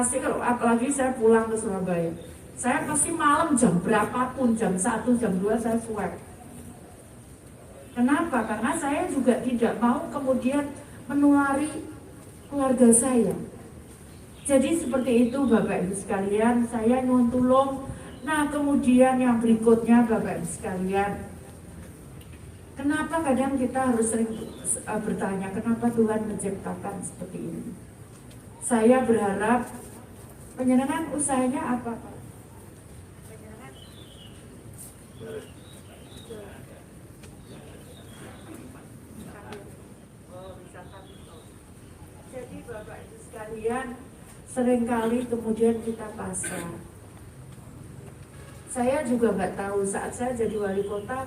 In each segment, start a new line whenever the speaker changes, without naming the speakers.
Pasti kalau apalagi saya pulang ke Surabaya, saya pasti malam jam berapapun, jam 1, jam 2 saya swab. Kenapa? Karena saya juga tidak mau kemudian menulari keluarga saya. Jadi seperti itu Bapak Ibu sekalian, saya nyuwun tulung. Nah kemudian yang berikutnya Bapak Ibu sekalian, kenapa kadang kita harus sering bertanya, kenapa Tuhan menciptakan seperti ini? Saya berharap penyenangan usahanya apa? Jadi Bapak Ibu sekalian, seringkali kemudian kita pasrah. Saya juga nggak tahu saat saya jadi wali kota.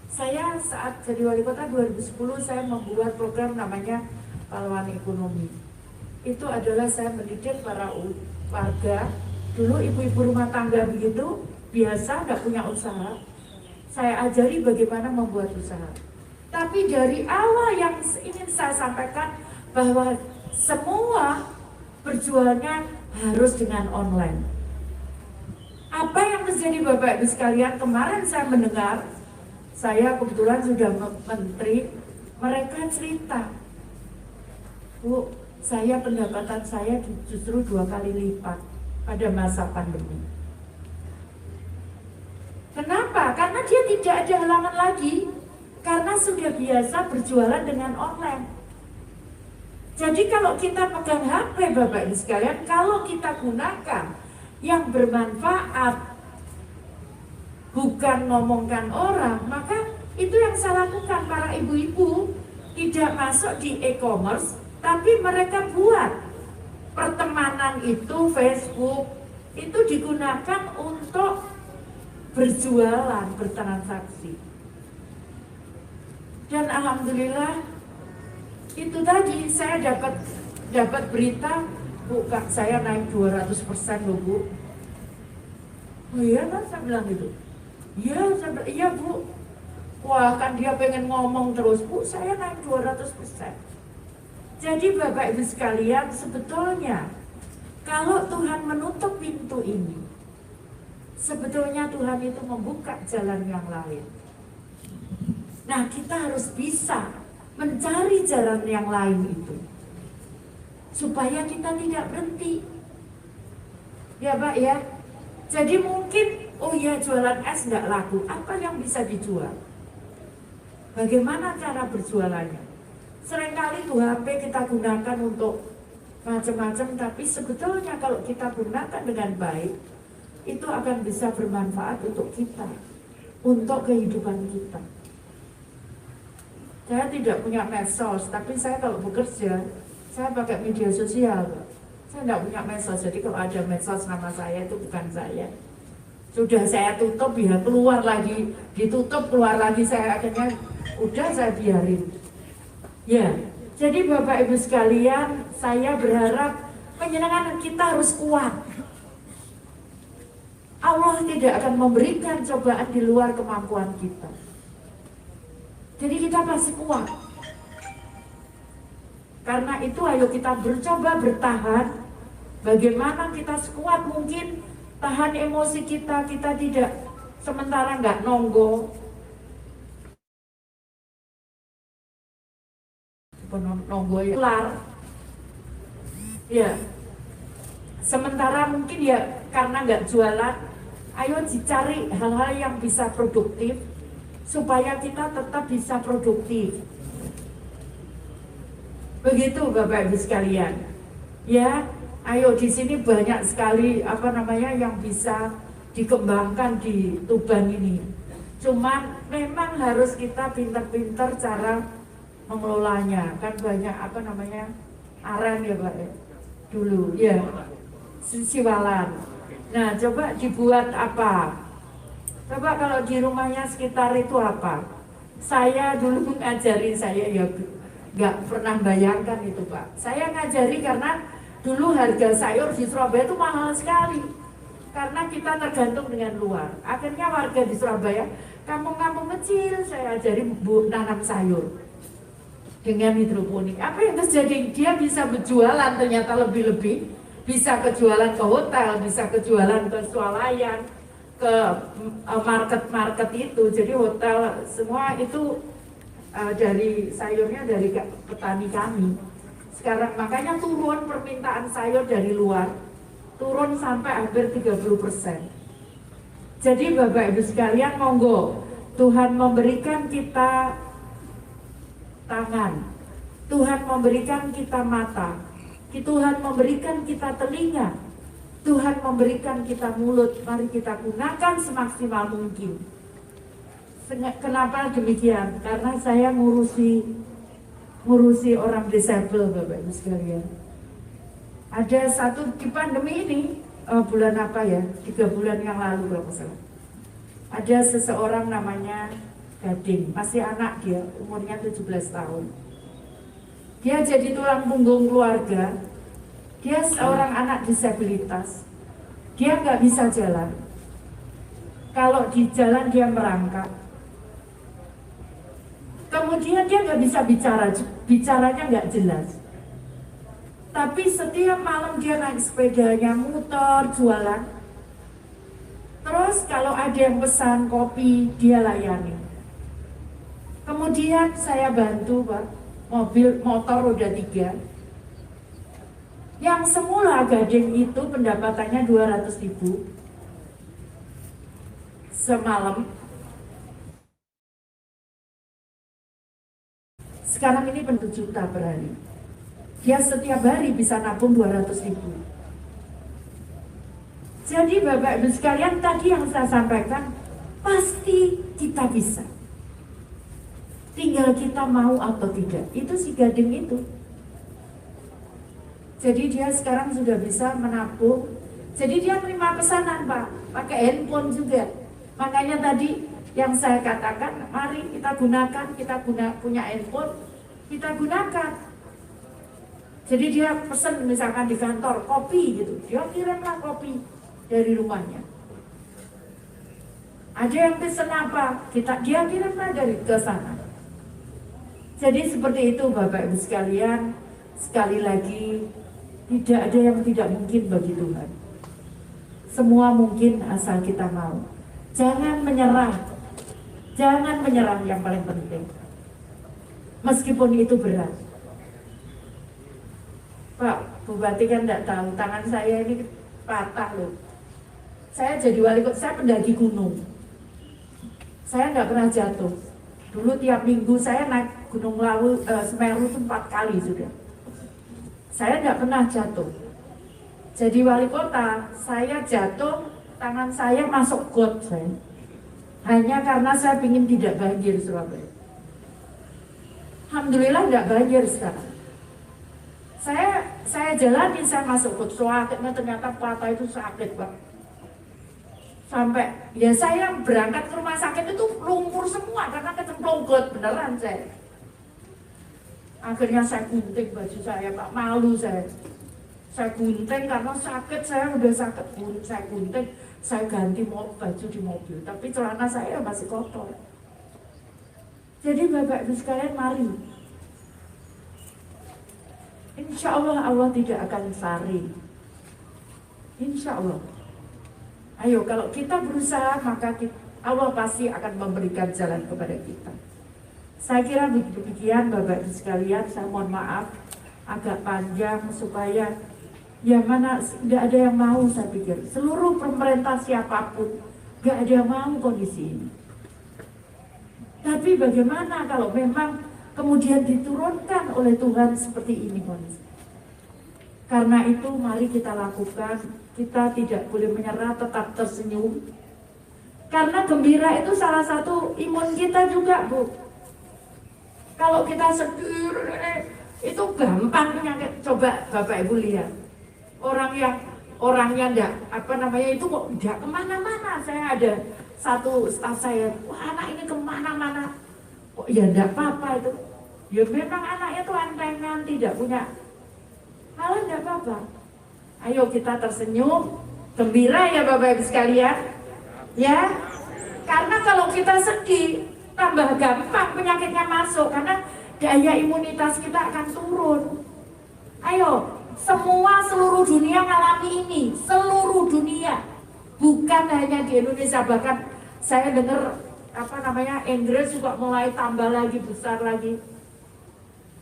Saya saat jadi wali kota 2010 saya membuat program namanya Pahlawan Ekonomi. Itu adalah saya mendidik para warga. Dulu ibu-ibu rumah tangga begitu biasa nggak punya usaha. Saya ajari bagaimana membuat usaha. Tapi dari awal yang ingin saya sampaikan bahwa semua berjualnya harus dengan online. Apa yang terjadi Bapak Ibu sekalian, kemarin saya mendengar, saya kebetulan sudah menteri, mereka cerita, Bu, saya pendapatan saya justru 2 kali lipat pada masa pandemi. Kenapa? Karena dia tidak ada halangan lagi, karena sudah biasa berjualan dengan online. Jadi kalau kita pegang HP Bapak Ibu sekalian, kalau kita gunakan yang bermanfaat, bukan ngomongkan orang, maka itu yang saya lakukan. Para ibu-ibu tidak masuk di e-commerce, tapi mereka buat pertemanan itu, Facebook itu digunakan untuk berjualan, bertransaksi. Dan alhamdulillah itu tadi saya dapat berita, Bu, Kak, saya naik 200% loh, Bu. Oh iya kan, saya bilang gitu. Iya Bu. Wah kan dia pengen ngomong terus, Bu, saya naik 200%. Jadi Bapak Ibu sekalian, sebetulnya kalau Tuhan menutup pintu ini, sebetulnya Tuhan itu membuka jalan yang lain. Nah kita harus bisa mencari jalan yang lain itu, supaya kita tidak berhenti. Ya Pak ya. Jadi mungkin, oh ya jualan es nggak laku, apa yang bisa dijual? Bagaimana cara berjualannya? Seringkali tuh HP kita gunakan untuk macam-macam, tapi sebetulnya kalau kita gunakan dengan baik, itu akan bisa bermanfaat untuk kita, untuk kehidupan kita. Saya tidak punya medsos, tapi saya kalau bekerja, saya pakai media sosial. Saya tidak punya medsos, jadi kalau ada medsos nama saya itu bukan saya. Sudah saya tutup, ya keluar lagi, ditutup keluar lagi, saya akhirnya udah saya biarin. Ya, jadi Bapak Ibu sekalian, saya berharap penyenangan kita harus kuat. Allah tidak akan memberikan cobaan di luar kemampuan kita. Jadi kita pasti kuat. Karena itu ayo kita bercoba bertahan. Bagaimana kita sekuat mungkin tahan emosi kita tidak sementara nggak nonggo. Nonggo ya kelar. Ya. Sementara mungkin ya karena nggak jualan, ayo dicari hal-hal yang bisa produktif supaya kita tetap bisa produktif. Begitu Bapak Ibu sekalian. Ya, ayo di sini banyak sekali yang bisa dikembangkan di Tuban ini. Cuman memang harus kita pintar-pintar cara mengelolanya. Kan banyak aren ya Pak ya. Dulu ya. Siwalan. Nah, coba dibuat apa? Coba kalau di rumahnya sekitar itu apa? Saya dulu ngajari, saya ya nggak pernah bayangkan itu Pak. Saya ngajari karena dulu harga sayur di Surabaya itu mahal sekali. Karena kita tergantung dengan luar. Akhirnya warga di Surabaya, kampung-kampung kecil, saya ajari nanam sayur dengan hidroponik. Apa yang terjadi? Dia bisa berjualan ternyata lebih-lebih. Bisa kejualan ke hotel, bisa kejualan ke swalayan, ke market-market itu. Jadi hotel semua itu dari sayurnya dari petani kami. Sekarang makanya turun permintaan sayur dari luar, turun sampai hampir 30%. Jadi Bapak Ibu sekalian, monggo Tuhan memberikan kita tangan, Tuhan memberikan kita mata, Tuhan memberikan kita telinga, Tuhan memberikan kita mulut. Mari kita gunakan semaksimal mungkin. Kenapa demikian? Karena saya ngurusi orang disabel, Bapak Ibu sekalian. Ada satu di pandemi ini, bulan apa ya? 3 bulan yang lalu kalau salah. Ada seseorang namanya Gading, masih anak dia, umurnya 17 tahun. Dia jadi tulang punggung keluarga. Dia seorang anak disabilitas. Dia nggak bisa jalan. Kalau di jalan dia merangkak. Kemudian dia nggak bisa bicara, bicaranya nggak jelas. Tapi setiap malam dia naik sepedanya, muter, jualan. Terus kalau ada yang pesan kopi, dia layani. Kemudian saya bantu, Pak, motor roda 3. Yang semula Gading itu pendapatannya 200.000 semalam. Sekarang ini 1 juta per hari. Dia setiap hari bisa nabung 200.000. Jadi Bapak Ibu sekalian, tadi yang saya sampaikan, pasti kita bisa. Tinggal kita mau atau tidak. Itu si Gading itu. Jadi dia sekarang sudah bisa menabung. Jadi dia terima pesanan, Pak, pakai handphone juga. Makanya tadi yang saya katakan, mari kita gunakan, punya handphone, kita gunakan. Jadi dia pesan misalkan di kantor kopi gitu, dia kirimlah kopi dari rumahnya. Ada yang pesen apa, dia kirimlah dari ke sana. Jadi seperti itu Bapak Ibu sekalian. Sekali lagi, tidak ada yang tidak mungkin bagi Tuhan. Semua mungkin asal kita mau. Jangan menyerah. Jangan menyerah, yang paling penting. Meskipun itu berat. Pak Bupati kan tidak tahu, tangan saya ini patah loh. Saya jadi wali kota, saya pendaki gunung. Saya nggak pernah jatuh. Dulu tiap minggu saya naik Gunung Semeru itu 4 kali sudah. Saya nggak pernah jatuh. Jadi wali kota, saya jatuh, tangan saya masuk got saya. Hanya karena saya ingin tidak banjir Surabaya. Alhamdulillah nggak banjir sekarang. Saya jalani, saya masuk got, sakitnya ternyata patah itu sakit, Pak. Sampai ya saya berangkat ke rumah sakit itu lumpur semua karena kecemplung got, beneran saya. Akhirnya saya gunting baju saya, Pak, malu saya. Saya gunting karena sakit, saya udah sakit, saya gunting, saya ganti baju di mobil, tapi celana saya masih kotor. Jadi Bapak Ibu sekalian, mari. Insya Allah, Allah tidak akan sari. Insya Allah. Ayo, kalau kita berusaha, maka Allah pasti akan memberikan jalan kepada kita. Saya kira demikian Bapak Ibu sekalian. Saya mohon maaf agak panjang supaya ya mana nggak ada yang mau, saya pikir seluruh pemerintah siapapun nggak ada yang mau kondisi ini. Tapi bagaimana kalau memang kemudian diturunkan oleh Tuhan seperti ini kondisi? Karena itu mari kita lakukan. Kita tidak boleh menyerah, tetap tersenyum. Karena gembira itu salah satu imun kita juga, Bu. Kalau kita sedih, itu gampang penyakit. Coba Bapak Ibu lihat. Orangnya enggak, itu kok enggak kemana-mana. Saya ada satu staf saya, wah anak ini kemana-mana. Kok ya enggak apa-apa itu. Ya memang anaknya tuh antengan, tidak punya. Malah enggak apa-apa. Ayo kita tersenyum, gembira ya Bapak Ibu sekalian. Ya, karena kalau kita sedih, tambah gampang penyakitnya masuk. Karena daya imunitas kita akan turun. Ayo, Semua seluruh dunia mengalami ini, seluruh dunia, bukan hanya di Indonesia. Bahkan saya dengar Inggris juga mulai tambah lagi, besar lagi.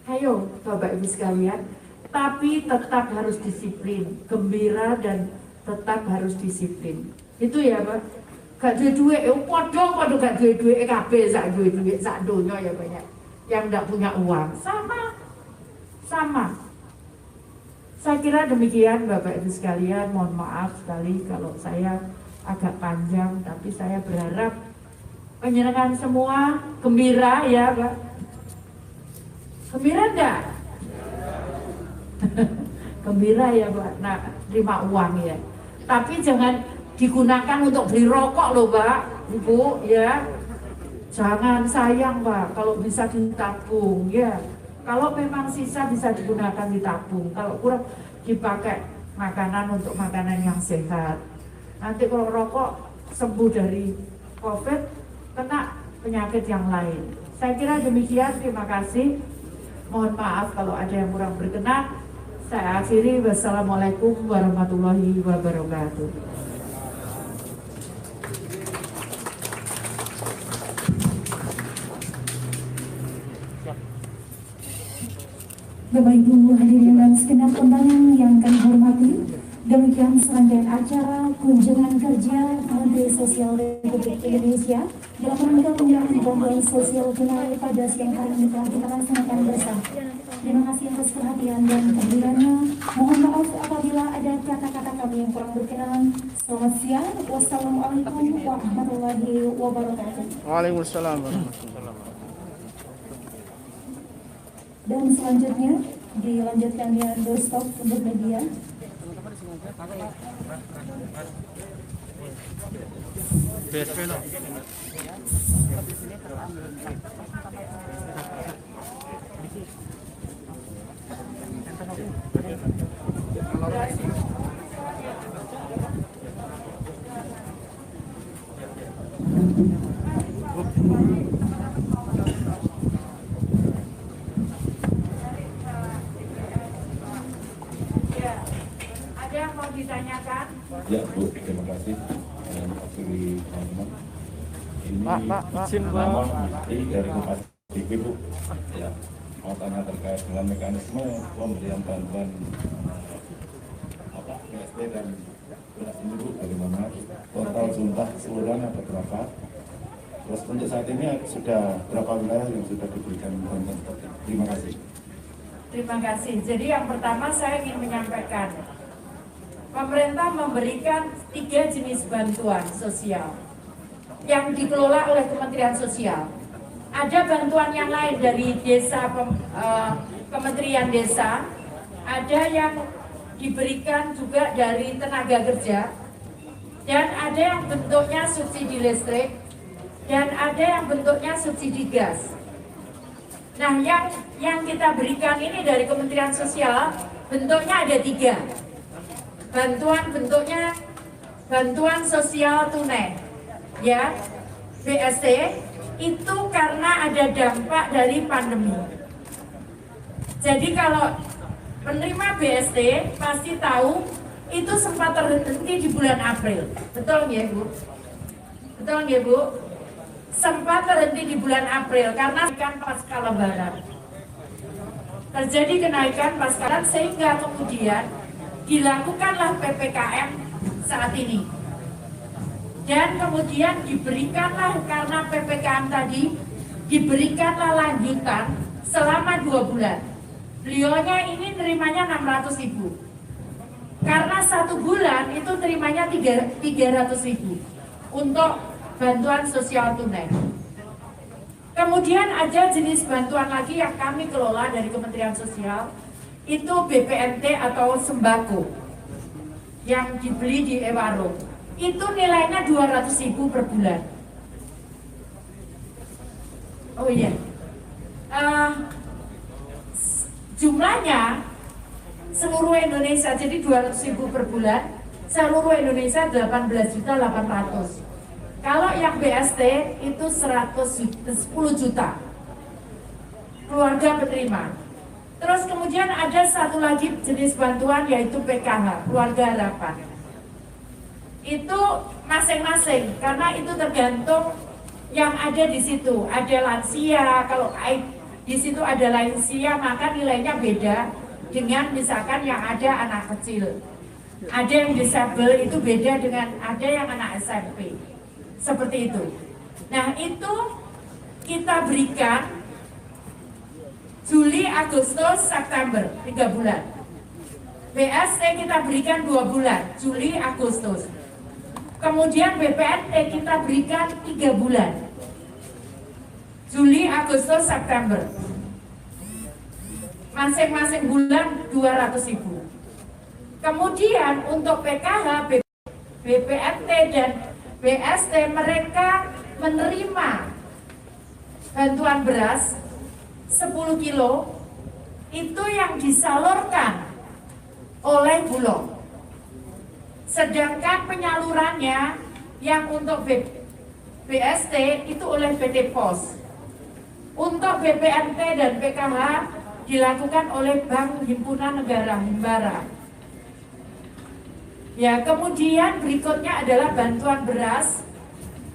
Ayo Bapak Ibu sekalian, tapi tetap harus disiplin, gembira dan tetap harus disiplin. Itu ya Pak. Gak duwe-duwe, padha gak duwe-duwe kabeh, sak duwe-duwe sak donya ya banyak yang nggak punya uang. Sama. Saya kira demikian Bapak Ibu sekalian. Mohon maaf sekali kalau saya agak panjang, tapi saya berharap penyenangan semua gembira ya Pak. Gembira enggak? Gembira ya Pak. Nah, terima uang ya. Tapi jangan digunakan untuk beli rokok loh Pak, Ibu ya. Jangan, sayang Pak, kalau bisa ditabung ya. Kalau memang sisa bisa digunakan ditabung. Kalau kurang dipakai makanan untuk makanan yang sehat. Nanti kalau rokok sembuh dari COVID, kena penyakit yang lain. Saya kira demikian, terima kasih. Mohon maaf kalau ada yang kurang berkenan. Saya akhiri, wassalamualaikum warahmatullahi wabarakatuh.
Bapak Ibu hadirin dan segenap undangan yang kami hormati, demikian serangkaian acara kunjungan kerja Menteri Sosial Republik Indonesia dalam rangka penyerahan bantuan sosial tunai pada siang hari ini telah kita laksanakan bersama. Terima kasih atas perhatian dan kehadirannya. Mohon maaf apabila ada kata-kata kami yang kurang berkenan. Selamat siang. Wassalamualaikum warahmatullahi wabarakatuh.
Waalaikumsalam warahmatullahi wabarakatuh.
Dan selanjutnya dilanjutkan dengan doorstop untuk media.
BSP loh.
Ada yang mau ditanyakan?
Ya Bu, terima kasih. Dan wakili teman-teman. Ini
Pak, izin
nama Menteri dari Kompas TV Bu. Ya, mau tanya terkait dengan mekanisme pemberian bantuan PSP dan beras ini Bu, bagaimana total jumlah keseluruhan ada berapa? Terus untuk saat ini sudah berapa wilayah yang sudah diberikan bantuan seperti ini? Terima kasih.
Terima kasih. Jadi yang pertama saya ingin menyampaikan, pemerintah memberikan 3 jenis bantuan sosial yang dikelola oleh Kementerian Sosial. Ada bantuan yang lain dari desa, Kementerian Desa, ada yang diberikan juga dari tenaga kerja, dan ada yang bentuknya subsidi listrik, dan ada yang bentuknya subsidi gas. Nah, yang kita berikan ini dari Kementerian Sosial bentuknya ada 3. Bantuan bentuknya bantuan sosial tunai, ya, BST, itu karena ada dampak dari pandemi. Jadi kalau penerima BST pasti tahu itu sempat terhenti di bulan April, betul ya Bu? Betul ya Bu? Sempat terhenti di bulan April karena kan pasca Lebaran. Terjadi kenaikan pasca Lebaran sehingga kemudian dilakukanlah PPKM saat ini. Dan kemudian diberikanlah, karena PPKM tadi, diberikanlah lanjutan selama 2 bulan. Beliaunya ini nerimanya 600.000. Karena 1 bulan itu terimanya 300.000 untuk bantuan sosial tunai. Kemudian ada jenis bantuan lagi yang kami kelola dari Kementerian Sosial, itu BPNT atau sembako yang dibeli di e-warung. Itu nilainya 200.000 per bulan. Oh iya, jumlahnya seluruh Indonesia, jadi 200.000 per bulan, seluruh Indonesia 18.800.000. Kalau yang BST itu 10 juta keluarga penerima. Terus kemudian ada satu lagi jenis bantuan yaitu PKH, Keluarga Harapan. Itu masing-masing karena itu tergantung yang ada di situ. Ada lansia, kalau di situ ada lansia maka nilainya beda dengan misalkan yang ada anak kecil. Ada yang disabel itu beda dengan ada yang anak SMP. Seperti itu. Nah, itu kita berikan Juli, Agustus, September, 3 bulan. BST kita berikan 2 bulan, Juli, Agustus. Kemudian BPNT kita berikan 3 bulan, Juli, Agustus, September. Masing-masing bulan 200.000. Kemudian untuk PKH, BPNT dan BST mereka menerima bantuan beras 10 kilo itu yang disalurkan oleh Bulog. Sedangkan penyalurannya yang untuk BST itu oleh PT Pos. Untuk BPNT dan PKH dilakukan oleh Bank Himpunan Negara Himbara. Ya, kemudian berikutnya adalah bantuan beras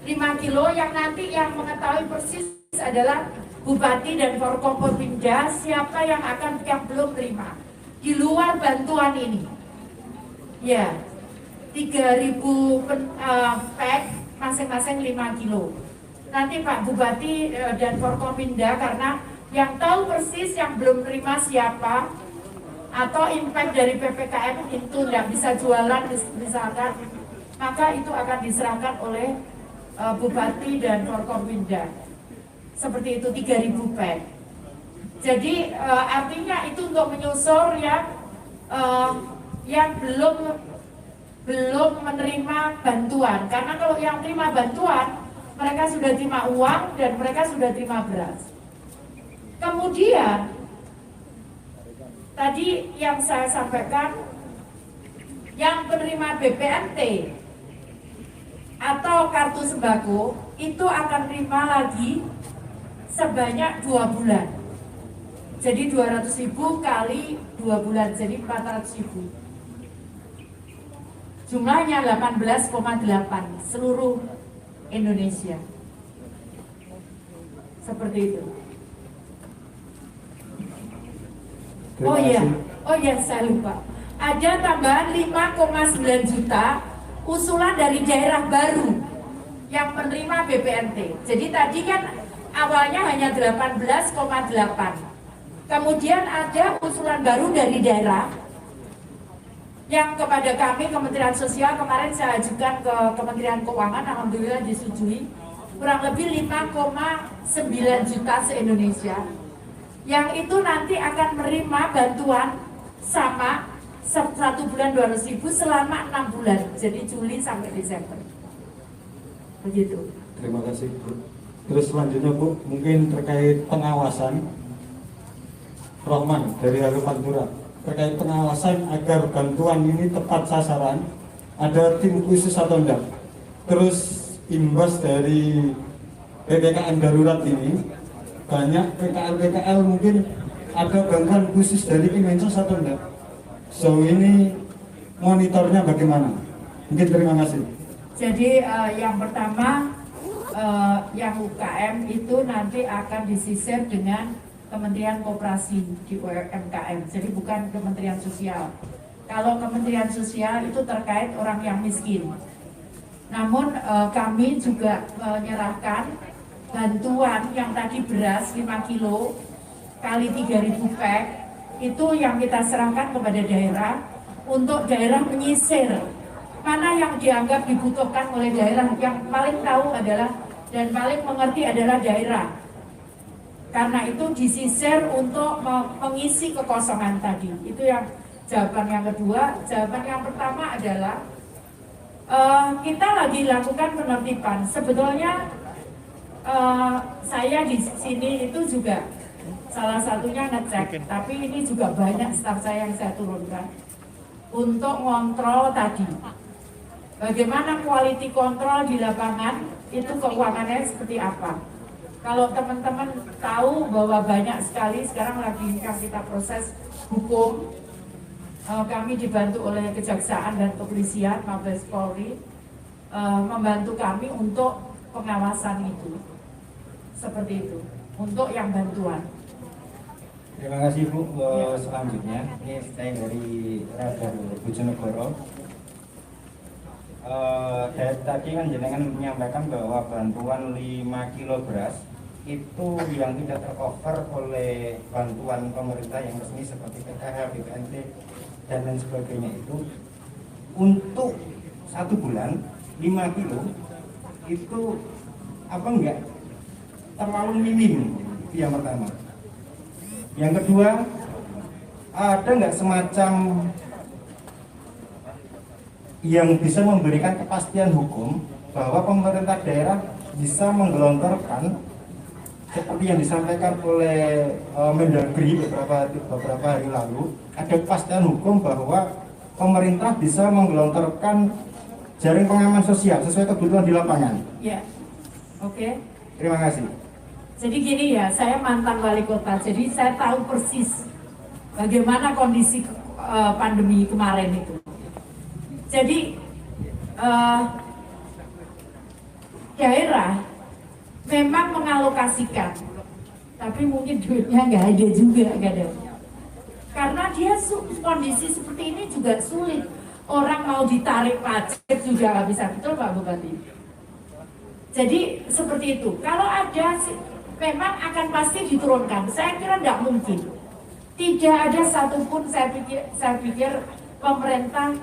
5 kilo yang nanti yang mengetahui persis adalah Bupati dan Forkopimda siapa yang belum terima di luar bantuan ini. Ya, 3.000 pack masing-masing 5 kilo. Nanti Pak Bupati dan Forkopimda karena yang tahu persis yang belum terima siapa atau impact dari PPKM itu tidak bisa jualan misalkan, maka itu akan diserahkan oleh Bupati dan Forkopimda. Seperti itu 3.000 pack. Jadi artinya itu untuk menyusul yang belum menerima bantuan. Karena kalau yang terima bantuan, mereka sudah terima uang dan mereka sudah terima beras. Kemudian tadi yang saya sampaikan, yang penerima BPNT atau kartu sembako itu akan terima lagi sebanyak 2 bulan. Jadi 200.000 kali 2 bulan, jadi 400.000. Jumlahnya 18,8 seluruh Indonesia. Seperti itu. Oh iya, saya lupa. Ada tambahan 5,9 juta usulan dari daerah baru yang menerima BPNT. Jadi tadi kan awalnya hanya 18,8. Kemudian ada usulan baru dari daerah yang kepada kami Kementerian Sosial kemarin saya ajukan ke Kementerian Keuangan, alhamdulillah disetujui, kurang lebih 5,9 juta se-Indonesia. Yang itu nanti akan menerima bantuan sama 1 bulan 200.000 selama 6 bulan, jadi Juli sampai Desember. Begitu.
Terima kasih, Bu. Terus selanjutnya, Bu, mungkin terkait pengawasan. Rohman dari Halo Pantura, terkait pengawasan agar bantuan ini tepat sasaran, ada tim khusus atau enggak? Terus imbas dari PPKM darurat ini, banyak PKL mungkin ada bantuan khusus dari Kemensos atau enggak? So ini monitornya bagaimana? Mungkin terima kasih.
Jadi yang pertama yang UKM itu nanti akan disisir dengan Kementerian Koperasi di UMKM, jadi bukan Kementerian Sosial. Kalau Kementerian Sosial itu terkait orang yang miskin. Namun kami juga menyerahkan bantuan yang tadi beras 5 kilo kali 3.000 pack itu yang kita serahkan kepada daerah untuk daerah menyisir mana yang dianggap dibutuhkan oleh daerah. Yang paling tahu adalah dan paling mengerti adalah daerah. Karena itu disisir untuk mengisi kekosongan tadi. Itu yang jawaban yang kedua. Jawaban yang pertama adalah kita lagi lakukan penertiban. Sebetulnya saya di sini itu juga salah satunya ngecek, tapi ini juga banyak staf saya yang saya turunkan untuk ngontrol tadi. Bagaimana quality control di lapangan itu keuangannya seperti apa. Kalau teman-teman tahu bahwa banyak sekali sekarang lagi kita proses hukum, kami dibantu oleh Kejaksaan dan Kepolisian, Mabes Polri, membantu kami untuk pengawasan itu, seperti itu, untuk yang bantuan.
Terima kasih Bu. Selanjutnya, ini saya dari Radar Bojonegoro. Dari tadi kan jenengan menyampaikan bahwa bantuan 5 kilo beras itu yang tidak tercover oleh bantuan pemerintah yang resmi seperti PKH, BPNT dan lain sebagainya itu untuk 1 bulan 5 kilo itu apa enggak terlalu minim, itu yang pertama. Yang kedua, ada enggak semacam yang bisa memberikan kepastian hukum bahwa pemerintah daerah bisa menggelontorkan seperti yang disampaikan oleh Mendagri beberapa hari lalu, ada kepastian hukum bahwa pemerintah bisa menggelontorkan jaring pengaman sosial sesuai kebutuhan di lapangan.
Ya, oke.
Terima kasih.
Jadi gini ya, saya mantan wali kota, jadi saya tahu persis bagaimana kondisi pandemi kemarin itu. Jadi daerah memang mengalokasikan, tapi mungkin duitnya nggak ada juga, nggak ada. Karena dia kondisi seperti ini juga sulit. Orang mau ditarik pajak juga nggak bisa, betul Pak Bupati? Jadi seperti itu. Kalau ada, memang akan pasti diturunkan. Saya kira tidak mungkin. Tidak ada satupun saya pikir pemerintah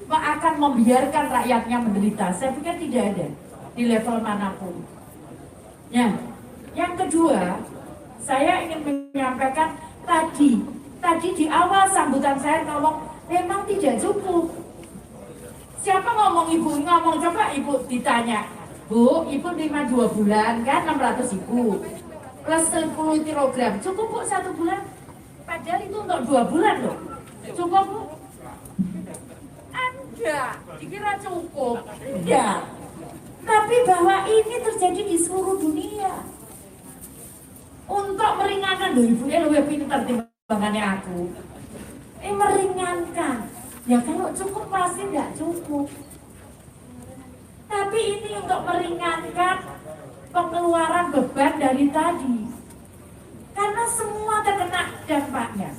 akan membiarkan rakyatnya menderita. Saya pikir tidak ada di level manapun. Ya, yang kedua, saya ingin menyampaikan tadi di awal sambutan saya ngomong memang tidak cukup. Siapa ngomong ibu? Ngomong, coba ibu ditanya. Bu, ibu 2 bulan kan 600.000 plus 10 kilogram. Cukup Bu 1 bulan? Padahal itu untuk 2 bulan loh. Cukup Bu? Enggak, dikira cukup. Enggak. Tapi bahwa ini terjadi di seluruh dunia. Untuk meringankan, loh ibu ya lebih pintar timbangannya aku. Meringankan. Ya kalau cukup pasti enggak cukup. Tapi ini untuk meringankan pengeluaran beban dari tadi. Karena semua terkena dampaknya.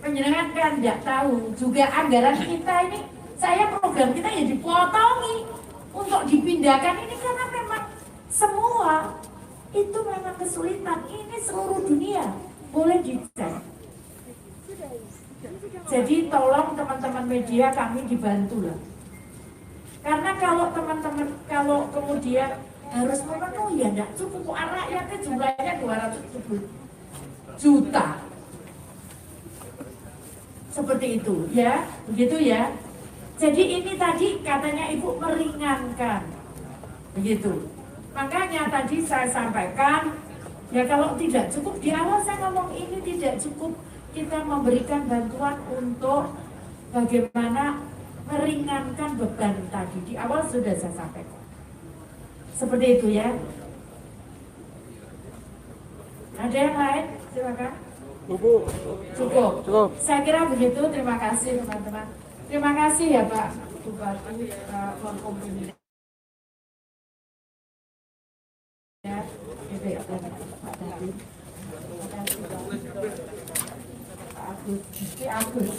Penjenengan kan tidak tahu, juga anggaran kita ini, saya program kita ya dipotongi untuk dipindahkan ini karena memang semua itu memang kesulitan. Ini seluruh dunia, boleh dicek. Jadi tolong teman-teman media kami dibantu lah. Karena kalau teman-teman, kalau kemudian harus memenuhi ya enggak cukup, rakyatnya jumlahnya 270 juta. Seperti itu ya, begitu ya. Jadi ini tadi katanya ibu meringankan, begitu. Makanya tadi saya sampaikan, ya kalau tidak cukup, di awal saya ngomong ini tidak cukup, kita memberikan bantuan untuk bagaimana meringankan beban tadi. Di awal sudah saya sampaikan. Seperti itu ya. Ada yang lain? Silakan. Cukup. Saya kira begitu. Terima kasih teman-teman. Terima kasih ya Pak Bupati Forkom ini. Ya, itu ya Pak Dadi. Terima kasih Pak Agus.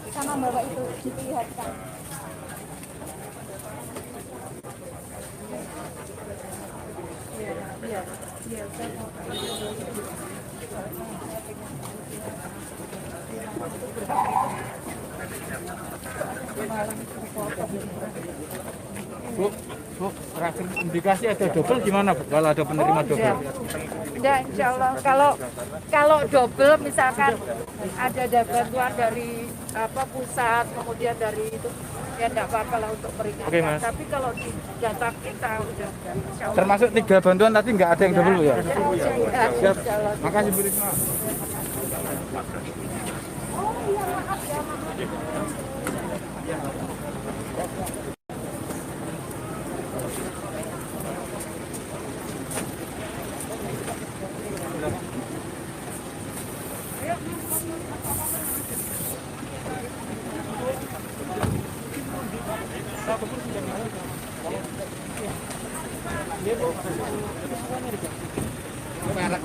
Sama bapak itu diperlihatkan. mengalami kerepotan.
Bu, terakhir indikasi ada double gimana Bu? Kalau ada penerima double?
Ya, insya Allah kalau double misalkan ada bantuan dari pusat kemudian dari itu ya enggak apa-apa lah untuk meringankan.
Oke, Mas.
Tapi kalau di data kita udah insya Allah.
Termasuk 3 bantuan tadi nggak ada yang double Bu ya?
Siap. Insya Allah.
Makasih Bu Risma. Merek.